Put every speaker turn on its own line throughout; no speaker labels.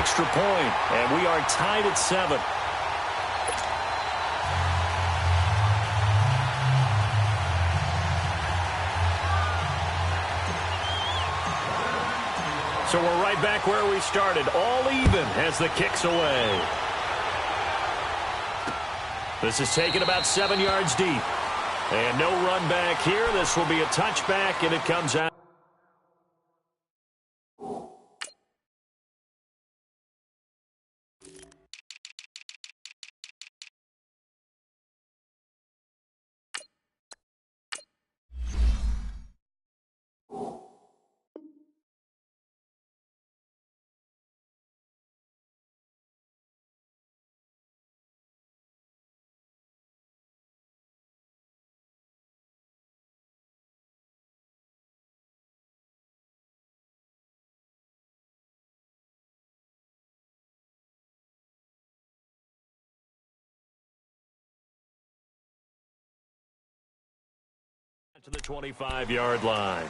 extra point, and we are tied at 7. So we're right back where we started, all even as the kick's away. This is taken about 7 yards deep. And no run back here. This will be a touchback, and it comes out. To the 25-yard line.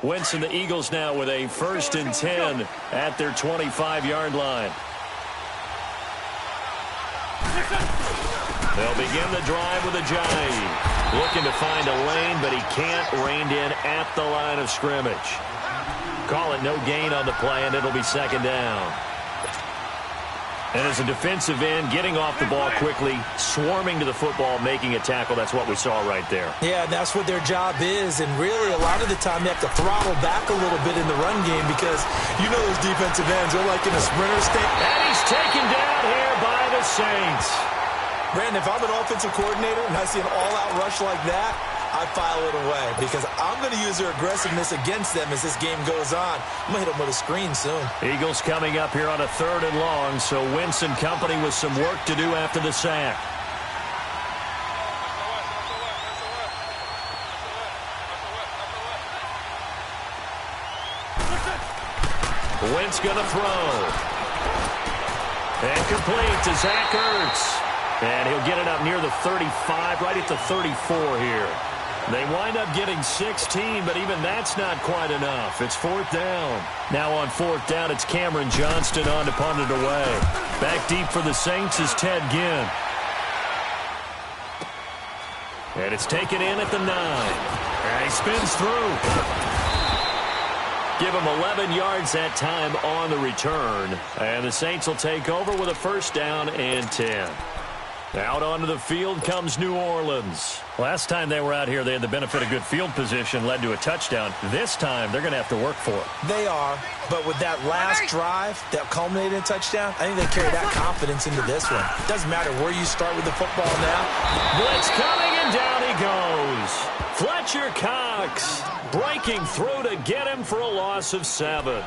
Wentz and the Eagles now with a 1st and 10 at their 25-yard line. They'll begin the drive with a jive. Looking to find a lane, but he can't. Reined in at the line of scrimmage. Call it no gain on the play, and it'll be 2nd down. And as a defensive end, getting off the ball quickly, swarming to the football, making a tackle, that's what we saw right there.
Yeah, that's what their job is, and really a lot of the time they have to throttle back a little bit in the run game because you know those defensive ends, they're like in a sprinter state.
And he's taken down here by the Saints.
Brandon, if I'm an offensive coordinator and I see an all-out rush like that, I file it away because I'm going to use their aggressiveness against them as this game goes on. I'm going to hit them with a screen soon.
Eagles coming up here on a 3rd and long, so Wentz and company with some work to do after the sack. Wentz going to throw. And complete to Zach Ertz. And he'll get it up near the 35, right at the 34 here. They wind up getting 16, but even that's not quite enough. It's 4th down. Now on 4th down, it's Cameron Johnston on to punt it away. Back deep for the Saints is Ted Ginn. And it's taken in at the 9. And he spins through. Give him 11 yards that time on the return. And the Saints will take over with a 1st down and 10. Out onto the field comes New Orleans. Last time they were out here, they had the benefit of good field position, led to a touchdown. This time, they're going to have to work for it.
They are, but with that last drive that culminated in a touchdown, I think they carry that confidence into this one. Doesn't matter where you start with the football now.
Blitz coming, and down he goes. Fletcher Cox breaking through to get him for a loss of 7.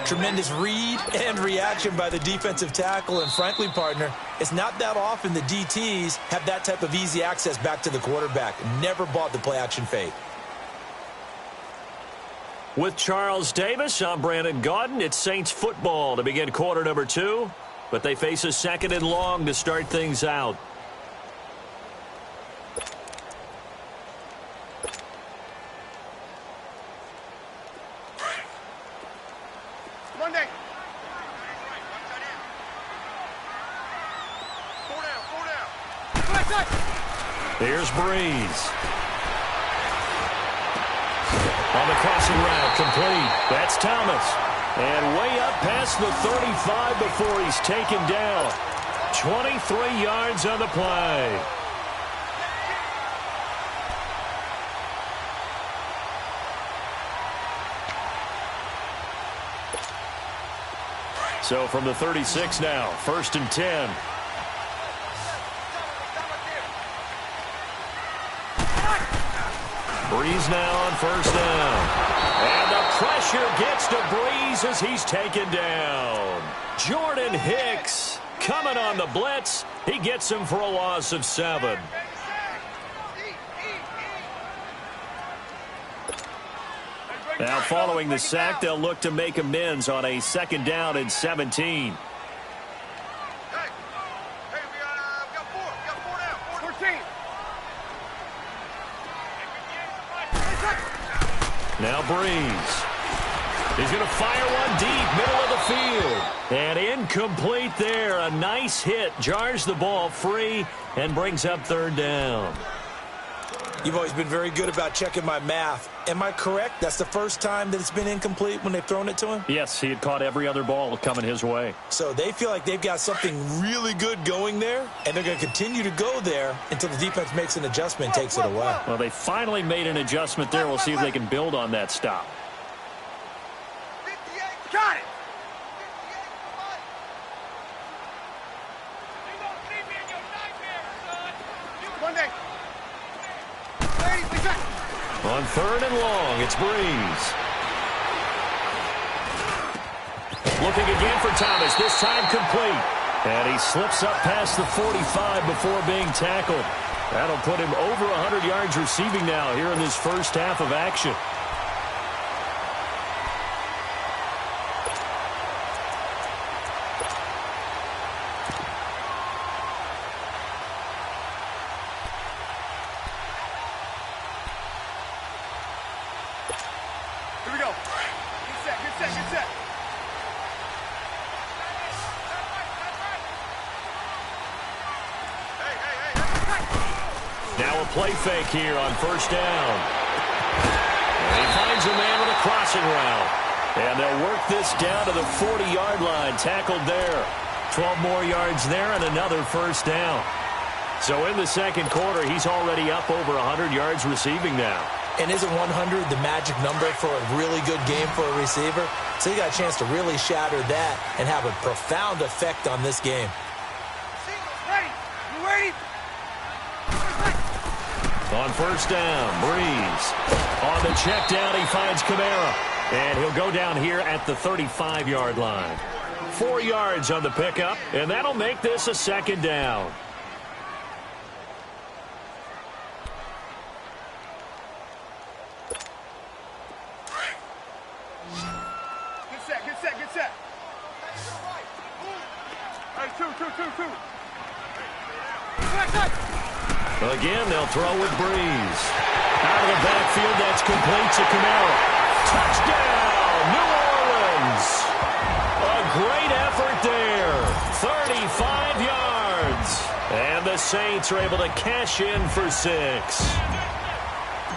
Tremendous read and reaction by the defensive tackle, and frankly, partner, it's not that often the DTs have that type of easy access back to the quarterback. Never bought the play-action fake.
With Charles Davis, I'm Brandon Gaudin. It's Saints football to begin quarter number 2, but they face a 2nd and long to start things out. Here's Breeze. On the crossing route, complete. That's Thomas. And way up past the 35 before he's taken down. 23 yards on the play. So from the 36 now, 1st and 10. Breeze now on 1st down. And the pressure gets to Breeze as he's taken down. Jordan Hicks coming on the blitz. He gets him for a loss of 7. Now following the sack, they'll look to make amends on a 2nd down and 17. Now Breeze. He's going to fire one deep, middle of the field. And incomplete there. A nice hit. Jars the ball free and brings up third down.
You've always been very good about checking my math. Am I correct? That's the first time that it's been incomplete when they've thrown it to him?
Yes, he had caught every other ball coming his way.
So they feel like they've got something really good going there, and they're going to continue to go there until the defense makes an adjustment and takes it away.
Well, they finally made an adjustment there. We'll see if they can build on that stop.
Got it! One day.
On third and long, it's Breeze. Looking again for Thomas, this time complete. And he slips up past the 45 before being tackled. That'll put him over 100 yards receiving now here in this first half of action.
Here we go. Get set.
Now a play fake here on first down. And he finds a man with a crossing route. And they'll work this down to the 40-yard line. Tackled there. 12 more yards there and another first down. So in the second quarter, he's already up over 100 yards receiving now.
And isn't 100 the magic number for a really good game for a receiver? So you got a chance to really shatter that and have a profound effect on this game.
Ready? You ready?
On first down, Breeze. On the check down, he finds Kamara. And he'll go down here at the 35-yard line. 4 yards on the pickup, and that'll make this a second down.
Get set. All right, two.
Again, they'll throw with Breeze. Out of the backfield, that's complete to Kamara. Touchdown, New Orleans. A great effort there. 35 yards. And the Saints are able to cash in for 6.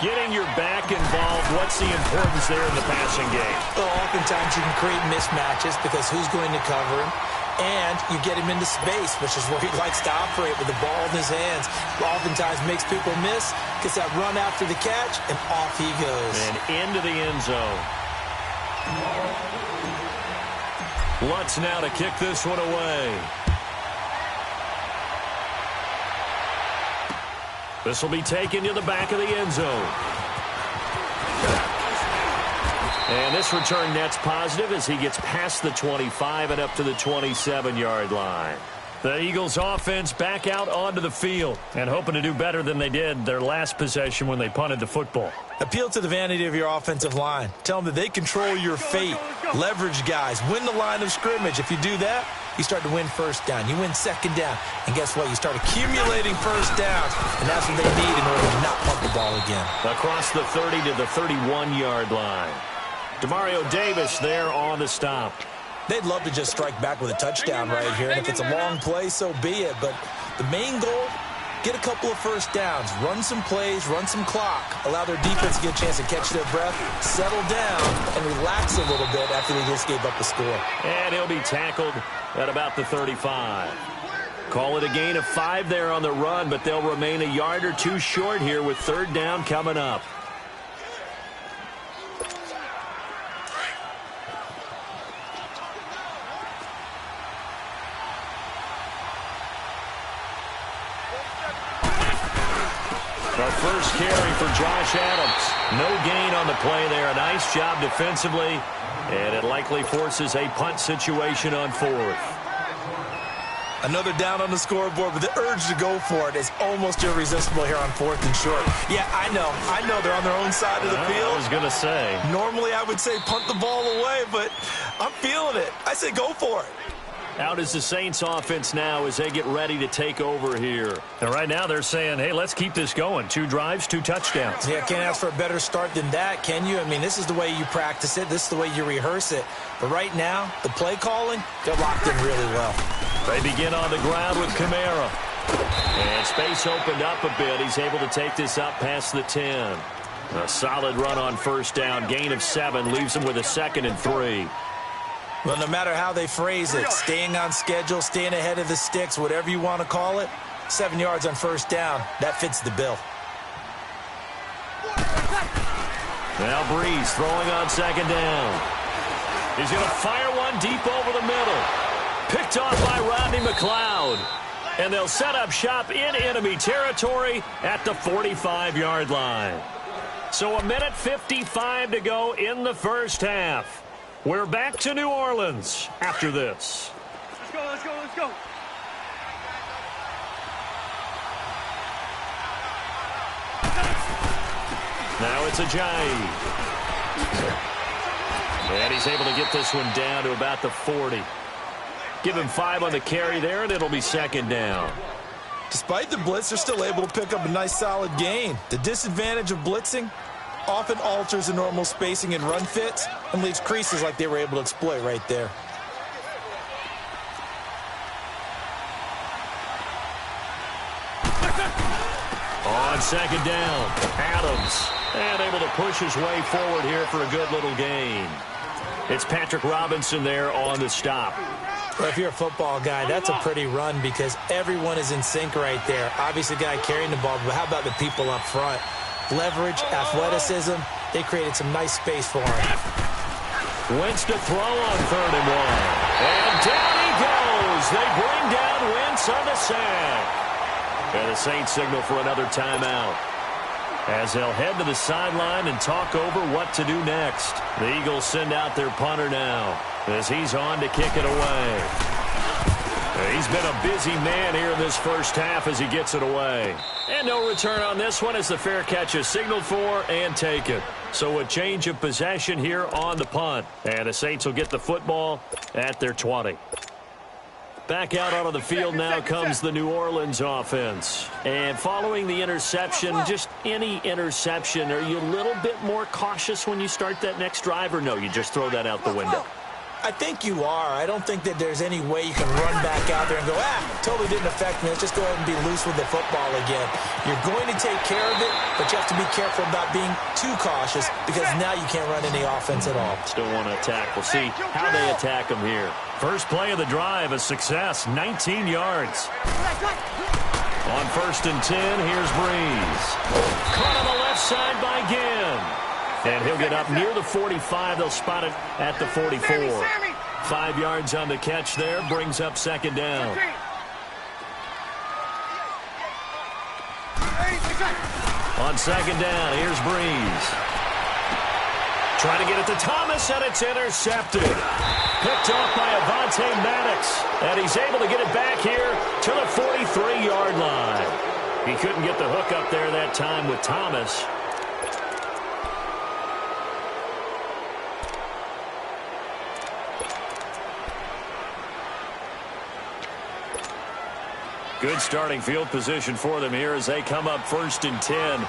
Getting your back involved, what's the importance there in the passing game?
Well, oftentimes you can create mismatches because who's going to cover him? And you get him into space, which is where he likes to operate with the ball in his hands. Oftentimes makes people miss, gets that run after the catch, and off he goes.
And into the end zone. Lutz now to kick this one away. This will be taken to the back of the end zone. And this return net's positive as he gets past the 25 and up to the 27-yard line. The Eagles offense back out onto the field and hoping to do better than they did their last possession when they punted the football.
Appeal to the vanity of your offensive line. Tell them that they control your fate. Leverage guys. Win the line of scrimmage. If you do that, you start to win first down. You win second down. And guess what? You start accumulating first downs. And that's what they need in order to not punt the ball again.
Across the 30 to the 31-yard line. Demario Davis there on the stop.
They'd love to just strike back with a touchdown right here. And if it's a long play, so be it. But the main goal, get a couple of first downs. Run some plays, run some clock. Allow their defense to get a chance to catch their breath, settle down, and relax a little bit after they just gave up the score.
And he'll be tackled at about the 35. Call it a gain of 5 there on the run, but they'll remain a yard or two short here with third down coming up. The first carry for Josh Adams. No gain on the play there. A nice job defensively. And it likely forces a punt situation on fourth.
Another down on the scoreboard, but the urge to go for it is almost irresistible here on fourth and short. Yeah, I know they're on their own side of the field.
I was going to say.
Normally I would say punt the ball away, but I'm feeling it. I say go for it.
Out is the Saints offense now as they get ready to take over here.
And right now they're saying, hey, let's keep this going. 2 drives, 2 touchdowns.
Yeah, can't ask for a better start than that, can you? I mean, this is the way you practice it. This is the way you rehearse it. But right now, the play calling, they're locked in really well.
They begin on the ground with Kamara. And space opened up a bit. He's able to take this up past the 10. A solid run on first down. Gain of 7 leaves him with a 2nd and 3.
Well, no matter how they phrase it, staying on schedule, staying ahead of the sticks, whatever you want to call it, 7 yards on first down, that fits the bill.
Now Breeze throwing on 2nd down. He's going to fire one deep over the middle. Picked off by Rodney McLeod. And they'll set up shop in enemy territory at the 45-yard line. So 1:55 to go in the first half. We're back to New Orleans after this.
Let's go, let's go, let's go.
Now it's Ajayi. And he's able to get this one down to about the 40. Give him 5 on the carry there, and it'll be 2nd down.
Despite the blitz, they're still able to pick up a nice solid gain. The disadvantage of blitzing often alters the normal spacing and run fits and leaves creases like they were able to exploit right there.
On 2nd down, Adams. And able to push his way forward here for a good little gain. It's Patrick Robinson there on the stop.
Well, if you're a football guy, that's a pretty run because everyone is in sync right there. Obviously, the guy carrying the ball, but how about the people up front? Leverage, athleticism, they created some nice space for him.
Wentz to throw on 3rd and 1. And down he goes. They bring down Wentz on the sack. And the Saints signal for another timeout, as they'll head to the sideline and talk over what to do next. The Eagles send out their punter now as he's on to kick it away. He's been a busy man here in this first half as he gets it away. And no return on this one as the fair catch is signaled for and taken. So a change of possession here on the punt. And the Saints will get the football at their 20. Back out onto the field now comes the New Orleans offense. And following the interception, just any interception, are you a little bit more cautious when you start that next drive, or no, you just throw that out the window?
I think you are. I don't think that there's any way you can run back out there and go, totally didn't affect me. Let's just go ahead and be loose with the football again. You're going to take care of it, but you have to be careful about being too cautious because now you can't run any offense at all.
Still want to attack. We'll see how they attack them here. First play of the drive, a success, 19 yards. On 1st and 10, here's Breeze. Caught on the left side by Ginn. And he'll get up near the 45. They'll spot it at the 44. 5 yards on the catch there. Brings up 2nd down. On 2nd down, here's Breeze. Trying to get it to Thomas, and it's intercepted. Picked off by Avonte Maddox. And he's able to get it back here to the 43-yard line. He couldn't get the hook up there that time with Thomas. Good starting field position for them here as they come up 1st and 10.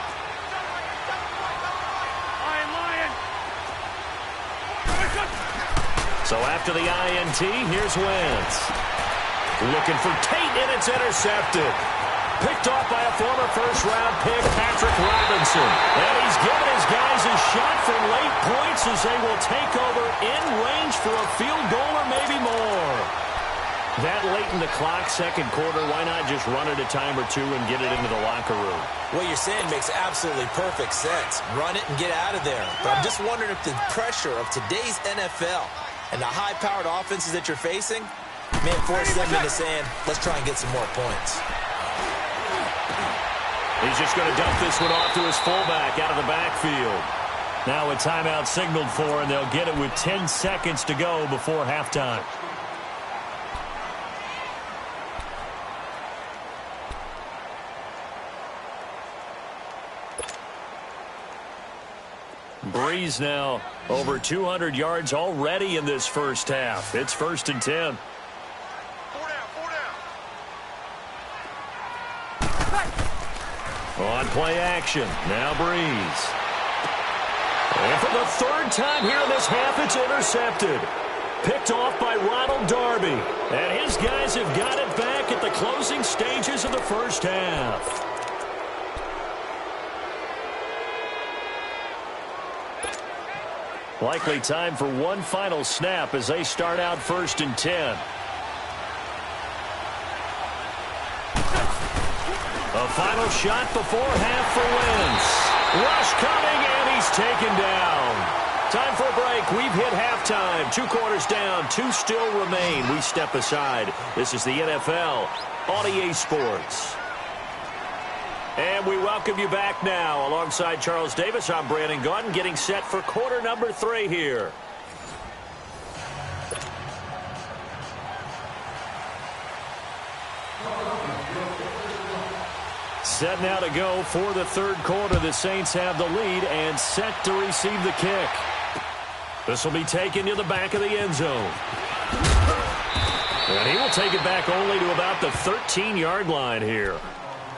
So after the INT, here's Wentz. Looking for Tate, and it's intercepted. Picked off by a former first-round pick, Patrick Robinson. And he's given his guys a shot for late points as they will take over in range for a field goal or maybe more. That late in the clock, 2nd quarter, why not just run it a time or two and get it into the locker room?
What you're saying makes absolutely perfect sense. Run it and get out of there. But I'm just wondering if the pressure of today's NFL and the high-powered offenses that you're facing may force them into saying, let's try and get some more points.
He's just going to dump this one off to his fullback out of the backfield. Now a timeout signaled for, and they'll get it with 10 seconds to go before halftime. Breeze now over 200 yards already in this first half. It's 1st and 10. play action. Now Breeze. And for the third time here in this half, it's intercepted. Picked off by Ronald Darby. And his guys have got it back at the closing stages of the first half. Likely time for one final snap as they start out 1st and 10. A final shot before half for Wentz. Rush coming, and he's taken down. Time for a break. We've hit halftime. 2 quarters down. 2 still remain. We step aside. This is the NFL on EA Sports. And we welcome you back now. Alongside Charles Davis, I'm Brandon Gaudin, getting set for quarter number 3 here. Set now to go for the third quarter. The Saints have the lead and set to receive the kick. This will be taken to the back of the end zone. And he will take it back only to about the 13-yard line here.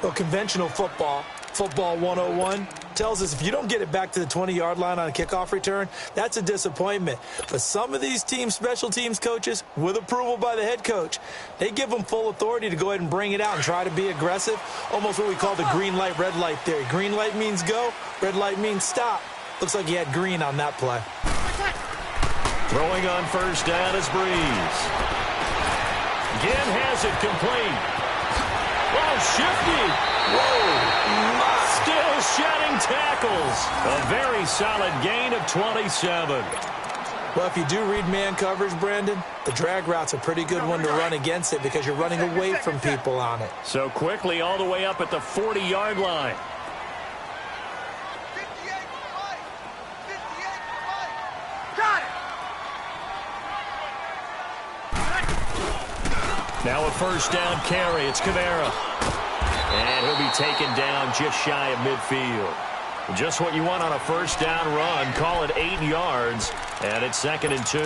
Well, conventional football 101, tells us if you don't get it back to the 20-yard line on a kickoff return, that's a disappointment. But some of these teams, special teams coaches, with approval by the head coach, they give them full authority to go ahead and bring it out and try to be aggressive, almost what we call the green light, red light theory. Green light means go, red light means stop. Looks like he had green on that play.
Throwing on first down is Breeze. Again has it complete. Oh, shifty. Whoa. Still shedding tackles. A very solid gain of 27.
Well, if you do read man coverage, Brandon, the drag route's a pretty good one to run against it because you're running away from people on it.
So quickly all the way up at the 40-yard line. Now a first down carry. It's Kamara. And he'll be taken down just shy of midfield. Just what you want on a first down run. Call it 8 yards. And it's 2nd and 2.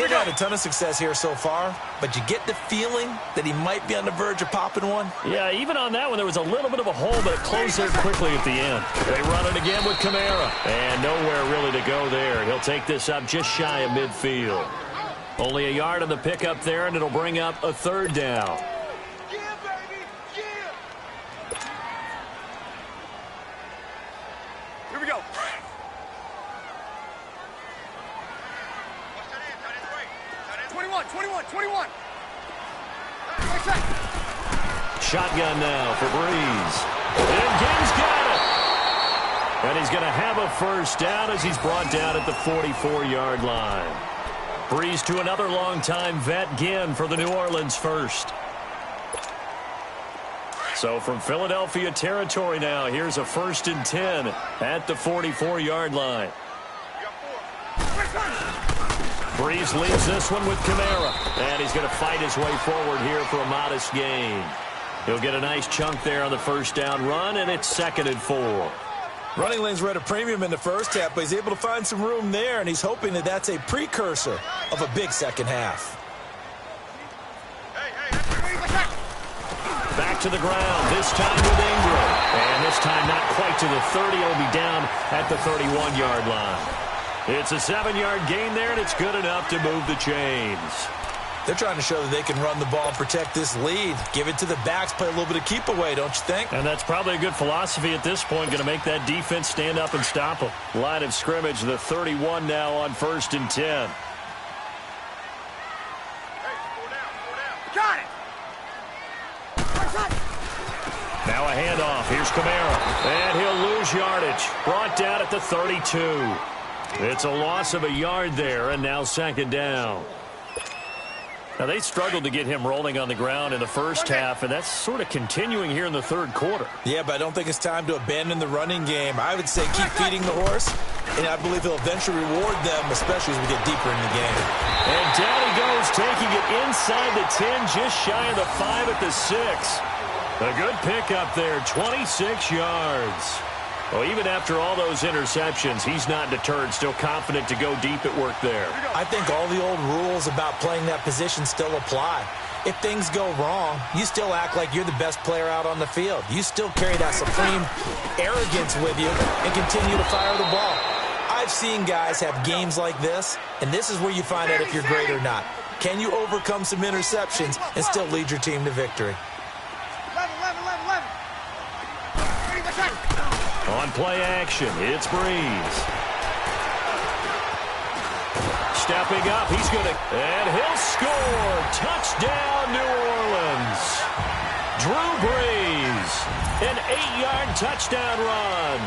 He's had a ton of success here so far, but you get the feeling that he might be on the verge of popping one.
Yeah, even on that one, there was a little bit of a hole, but it closed there quickly at the end. They run it again with Kamara. And nowhere really to go there. He'll take this up just shy of midfield. Only a yard on the pickup there, and it'll bring up a 3rd down.
Yeah, baby, yeah. Here we go. Watch that in, tight end's great. 21.
Shotgun now for Breeze. And Gibbs got it. And he's going to have a first down as he's brought down at the 44-yard line. Breeze to another longtime vet, Ginn, for the New Orleans first. So from Philadelphia territory now, here's a 1st and 10 at the 44-yard line. Breeze leaves this one with Kamara, and he's going to fight his way forward here for a modest gain. He'll get a nice chunk there on the first down run, and it's 2nd and 4.
Running lanes were at a premium in the first half, but he's able to find some room there, and he's hoping that that's a precursor of a big second half.
Back to the ground, this time with Ingram. And this time not quite to the 30. It'll be down at the 31-yard line. It's a 7-yard gain there, and it's good enough to move the chains.
They're trying to show that they can run the ball and protect this lead. Give it to the backs, play a little bit of keep away, don't you think?
And that's probably a good philosophy at this point, going to make that defense stand up and stop them. Line of scrimmage, the 31 now on 1st and 10.
Got it.
Now a handoff. Here's Kamara. And he'll lose yardage. Brought down at the 32. It's a loss of a yard there, and now 2nd down. Now, they struggled to get him rolling on the ground in the first half, and that's sort of continuing here in the 3rd quarter.
Yeah, but I don't think it's time to abandon the running game. I would say keep feeding the horse, and I believe he'll eventually reward them, especially as we get deeper in the game.
And down he goes, taking it inside the 10, just shy of the 5 at the 6. A good pickup there, 26 yards. Well, even after all those interceptions, he's not deterred, still confident to go deep at work there.
I think all the old rules about playing that position still apply. if things go wrong, you still act like you're the best player out on the field. You still carry that supreme arrogance with you and continue to fire the ball. I've seen guys have games like this, and this is where you find out if you're great or not. Can you overcome some interceptions and still lead your team to victory?
11.
On play action, it's Breeze. Stepping up, he's going to, and he'll score. Touchdown, New Orleans. Drew Brees, an 8-yard touchdown run.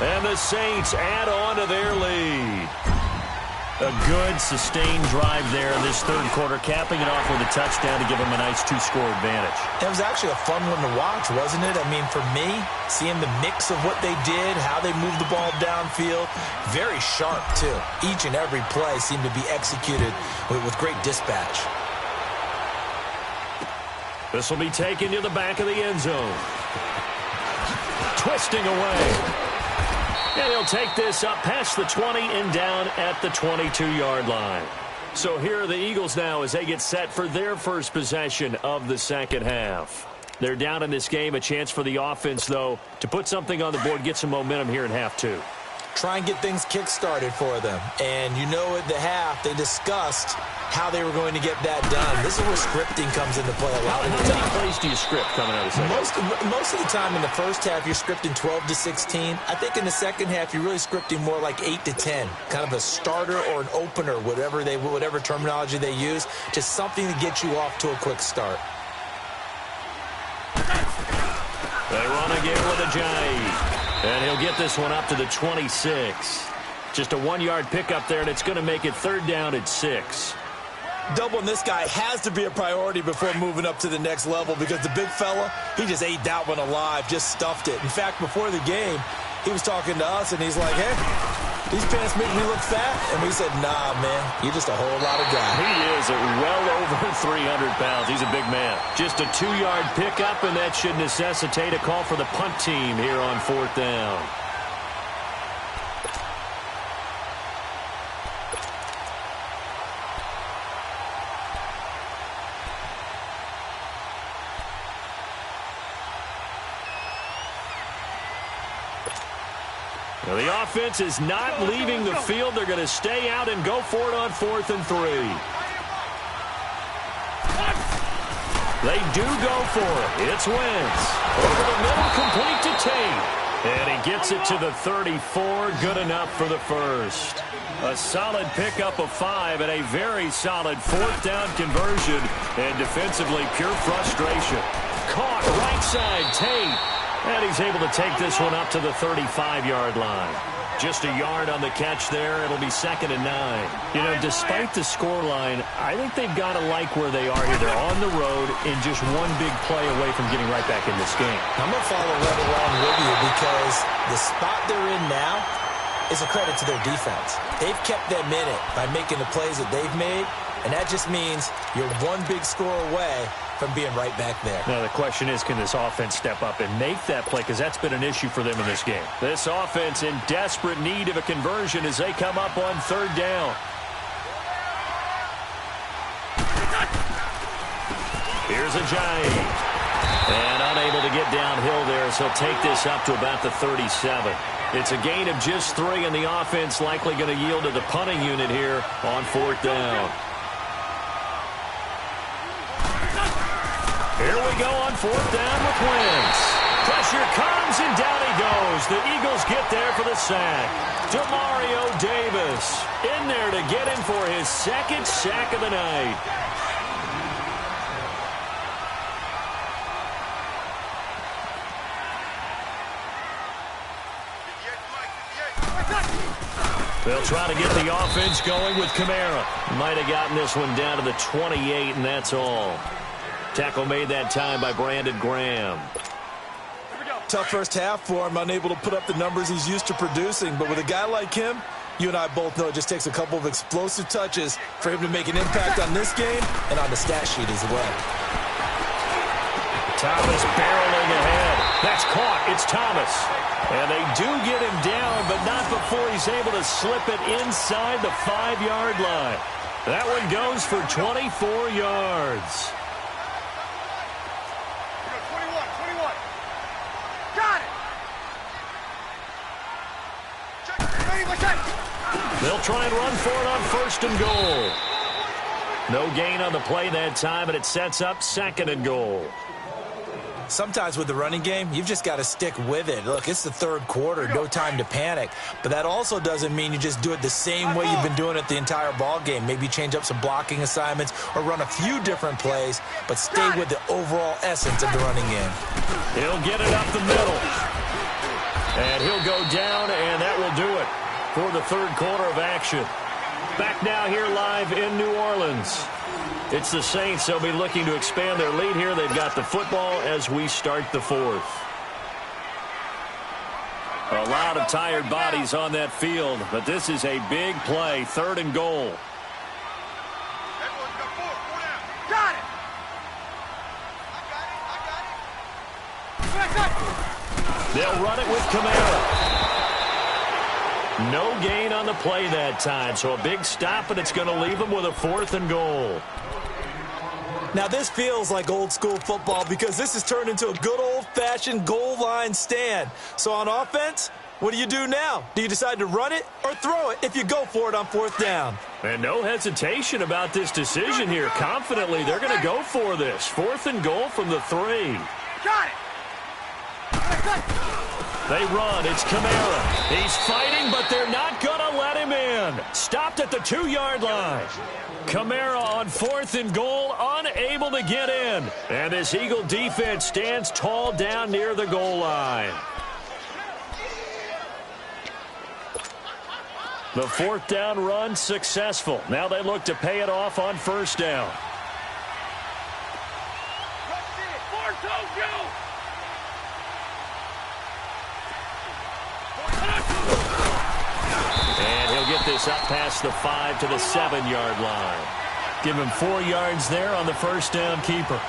And the Saints add on to their lead.
A good, sustained drive there in this third quarter, capping it off with a touchdown to give them a nice 2-score advantage.
It was actually a fun one to watch, wasn't it? I mean, for me, seeing the mix of what they did, how they moved the ball downfield, very sharp, too. Each and every play seemed to be executed with great dispatch.
This will be taken to the back of the end zone. Twisting away. And he'll take this up past the 20 and down at the 22-yard line. So here are the Eagles now as they get set for their first possession of the second half. They're down in this game. A chance for the offense, though, to put something on the board, get some momentum here in half two.
Try and get things kick-started for them. And you know at the half, they discussed how they were going to get that done. This is where scripting comes into play a lot of the time.
How many plays do you script coming out of the second?
Most of the time in the first half, you're scripting 12 to 16. I think in the second half, you're really scripting more like 8 to 10. Kind of a starter or an opener, whatever terminology they use, just something to get you off to a quick start.
They run again with a Ajayi. And he'll get this one up to the 26. Just a 1-yard pickup there, and it's going to make it third down at 6.
Doubling this guy has to be a priority before moving up to the next level because the big fella, he just ate that one alive, just stuffed it. In fact, before the game, he was talking to us, and he's like, hey, these pants make me look fat. And we said, nah, man, you're just a whole lot of guy.
He is well over 300 pounds. He's a big man. Just a 2-yard pickup, and that should necessitate a call for the punt team here on fourth down. Now, the offense is not leaving the field. They're going to stay out and go for it on 4th and 3. They do go for it. It's Wentz. Over the middle, complete to Tate. And he gets it to the 34. Good enough for the first. A solid pickup of 5 and a very solid fourth down conversion. And defensively, pure frustration. Caught right side, Tate. And he's able to take this one up to the 35-yard line. Just a yard on the catch there. It'll be 2nd and 9. You know, despite the scoreline, I think they've got to like where they are here. They're on the road and just one big play away from getting right back in this game.
I'm going to follow right along with you because the spot they're in now is a credit to their defense. They've kept them in it by making the plays that they've made, and that just means you're one big score away from being right back there.
Now, the question is, can this offense step up and make that play? Because that's been an issue for them in this game.
This offense in desperate need of a conversion as they come up on 3rd down. Here's Ajayi. And unable to get downhill there as he'll take this up to about the 37. It's a gain of just 3, and the offense likely going to yield to the punting unit here on 4th down. Here we go on 4th down with Wentz. Pressure comes, and down he goes. The Eagles get there for the sack. Demario Davis in there to get him for his 2nd sack of the night. They'll try to get the offense going with Kamara. Might have gotten this one down to the 28, and that's all. Tackle made that time by Brandon Graham.
Tough first half for him, unable to put up the numbers he's used to producing. But with a guy like him, you and I both know it just takes a couple of explosive touches for him to make an impact on this game and on the stat sheet as well.
Thomas barreling ahead. That's caught. It's Thomas. And they do get him down, but not before he's able to slip it inside the 5-yard line. That one goes for 24 yards. They'll try and run for it on first and goal. No gain on the play that time, and it sets up second and goal.
Sometimes with the running game, you've just got to stick with it. Look, it's the third quarter, no time to panic. But that also doesn't mean you just do it the same way you've been doing it the entire ball game. Maybe change up some blocking assignments or run a few different plays, but stay with the overall essence of the running game.
He'll get it up the middle. And he'll go down, and that will do it for the third quarter of action. Back now here live in New Orleans. It's the Saints. They'll be looking to expand their lead here. They've got the football as we start the fourth. A lot of tired bodies on that field, but this is a big play, third and goal.
Got it.
They'll run it with Kamara. No gain on the play that time, so a big stop, and it's going to leave them with a fourth and goal.
Now, this feels like old-school football because this has turned into a good old-fashioned goal line stand. So on offense, what do you do now? Do you decide to run it or throw it if you go for it on fourth down?
And no hesitation about this decision here. Confidently, they're going to go for this. Fourth and goal from the 3.
Got it.
They run. It's Kamara. He's fighting, but they're not going to let him in. Stopped at the 2-yard line. Kamara on fourth and goal, unable to get in. And this Eagle defense stands tall down near the goal line. The fourth down run successful. Now they look to pay it off on first down. And he'll get this up past the 5 to the 7-yard line. Give him 4 yards there on the first down keeper.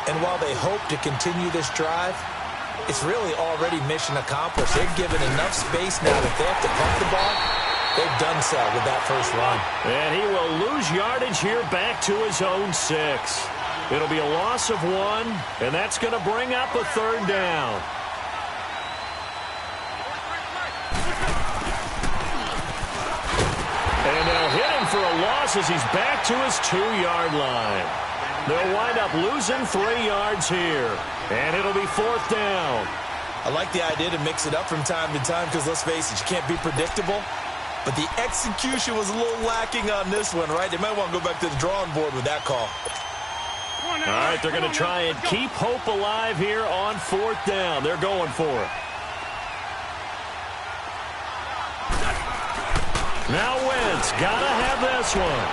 And while they hope to continue this drive, it's really already mission accomplished. They've given enough space now that they have to pump the ball. They've done so with that first run.
And he will lose yardage here back to his own 6. It'll be a loss of 1, and that's going to bring up a third down. And they'll hit him for a loss as he's back to his 2-yard line. They'll wind up losing 3 yards here. And it'll be fourth down.
I like the idea to mix it up from time to time because, let's face it, you can't be predictable. But the execution was a little lacking on this one, right? They might want to go back to the drawing board with that call.
All right, they're going to try and keep hope alive here on fourth down. They're going for it. Now Wentz, gotta have this one.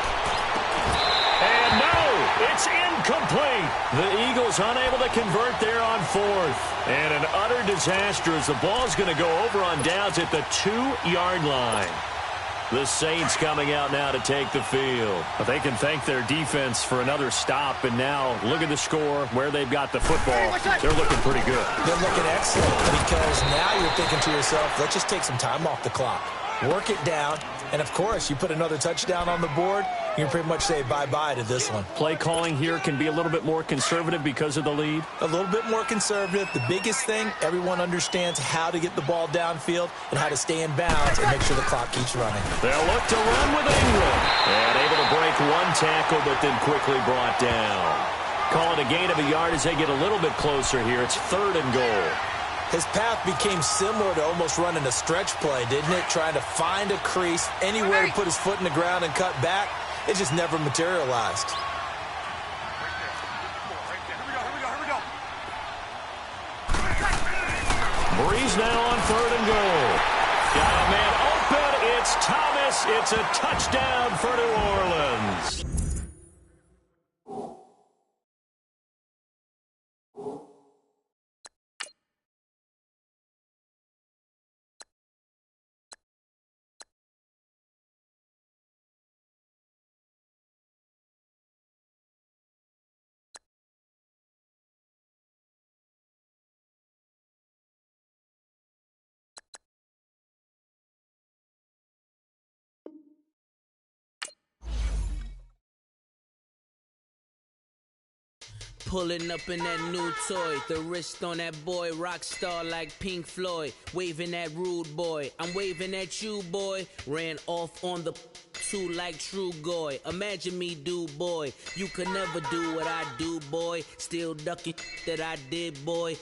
And no, it's incomplete. The Eagles unable to convert there on fourth. And an utter disaster as the ball's going to go over on downs at the 2-yard line. The Saints coming out now to take the field. But they can thank their defense for another stop. And now look at the score, where they've got the football. They're looking pretty good.
They're looking excellent because now you're thinking to yourself, let's just take some time off the clock. Work it down. And, of course, you put another touchdown on the board, you can pretty much say bye-bye to this one.
Play calling here can be a little bit more conservative because of the lead.
A little bit more conservative. The biggest thing, everyone understands how to get the ball downfield and how to stay in bounds and make sure the clock keeps running.
They'll look to run with Ingram. And able to break one tackle, but then quickly brought down. Call it a gain of a yard as they get a little bit closer here. It's third and goal.
His path became similar to almost running a stretch play, didn't it? Trying to find a crease, anywhere to put his foot in the ground and cut back. It just never materialized.
Breeze now on third and goal. Got a man open. It's Thomas. It's a touchdown for New Orleans.
Pulling up in that new toy, the wrist on that boy, rock star like Pink Floyd, waving at rude boy, I'm waving at you boy, ran off on the two like True Goy, imagine me do boy, you could never do what I do boy, still ducking that I did boy,